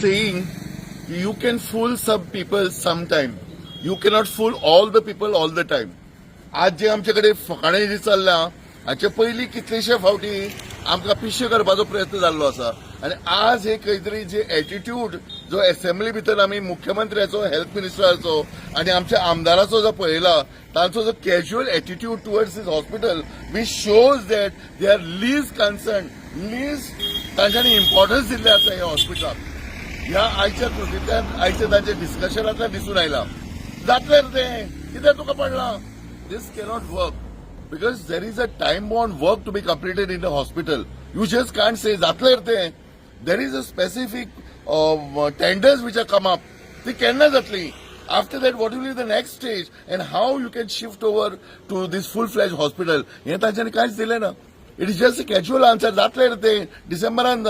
saying you can fool some people sometime. You cannot fool all the people all the time. आज जे आमच्याकडे फकाणे जी चल्ला हाचे पयलीं कितलेशे फावटी आमकां पिशे करपाचो प्रयत्न जाल्लो आसा आनी आज हे खंय तरी जे एटिट्यूड जो असेंब्ली भितर आमी मुख्यमंत्र्याचो हेल्थ मिनिस्टराचो आनी आमच्या आमदाराचो जो पळयला तांचो जो casual attitude towards this hospital V shows that they are least concern least तांच्यांनी इम्पॉर्टन्स दिल्लें आसा ह्या हॉस्पिटलाक. ह्या आयच्या कृतींतल्यान आयच्या तांच्या डिस्कशनांतल्यान दिसून आयला. जातलें तें कितें तुका पडलां? This cannot work because there is a time-bound work to be completed in the hospital. You just can't say zatler te. There is a specific tenders which are come up. They cannot zatli. After that, what will be the next stage and how you can shift over to this full-fledged hospital? हे तांच्यांनी कांयच दिलें ना. It is just a casual answer. जातलें ते डिसेंबरान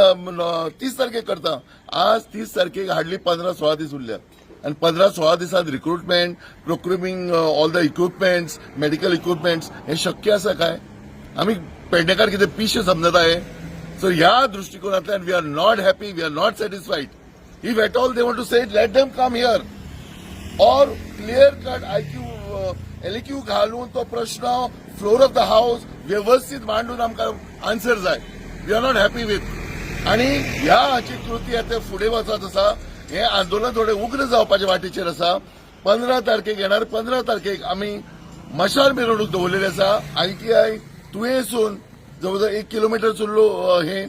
30 तारखेक करता. आज 30 तारखेक हार्डली 15-16 दीस उरल्या. आणि 15-16 दिसात recruitment procuring all the equipments medical equipments हे शक्य आसा काय? आम्ही पेडणेकार कितें पिशे समजत आहे? सो ह्या दृष्टिकोनातल्यान we are not happy, we are not satisfied. If at all they want to say let them come here और क्लिअर कट एलक्यू घालून तो प्रश्न फ्लोर ऑफ द हाऊस व्यवस्थित मांडून आमकां आन्सर जाय. We are not happy with. आणि ह्या हाची कृती आता फुडें वचत आसा. हे आंदोलन थोडे उग्र जावपाच्या वाटेचेर आसा. 15 तारखेक येणार 15 तारखेक आमी मशाल मिरवणूक दवरलेली आसा. ITI तुयेसून जवळजवळ 1 किलोमीटर चुरलो हे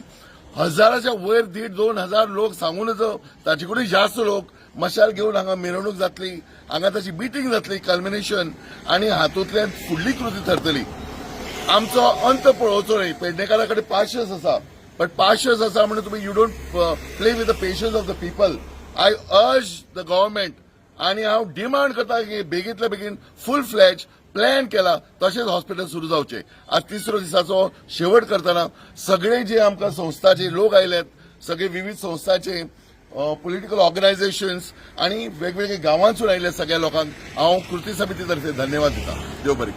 हजाराच्या वयर 1,500-2,000 लोक सांगूनच ताचे कडेन जास्त लोक मशाल घेवन हांगा मिरवणूक जातली. हांगा ताची मिटींग जातली कल्मिनेशन आणि हातूंतल्यान फुडली कृती ठरतली. आमचो अंत पळोवचो न्हय. पेडणेकारा कडेन पाशस आसा बट पाशस आसा म्हणून तुम्ही you don't play with the patience of the people. I urge the government आणि हांव डिमांड करता की बेगींतल्या बेगीन फुल फ्लॅज प्लॅन केला तशेंच हॉस्पिटल सुरू जावचें. आज 3रो दिसाचो शेवट करतना सगळे जे आमकां संस्थाचे लोक आयल्यात, सगळे विविध संस्थाचे पॉलिटिकल ऑर्गनायझेशन्स आणि वेगवेगळ्या गांवांतसून आयिल्ल्या सगळ्या लोकांक हांव कृती समिती तर्फे धन्यवाद दिता. देव बरें.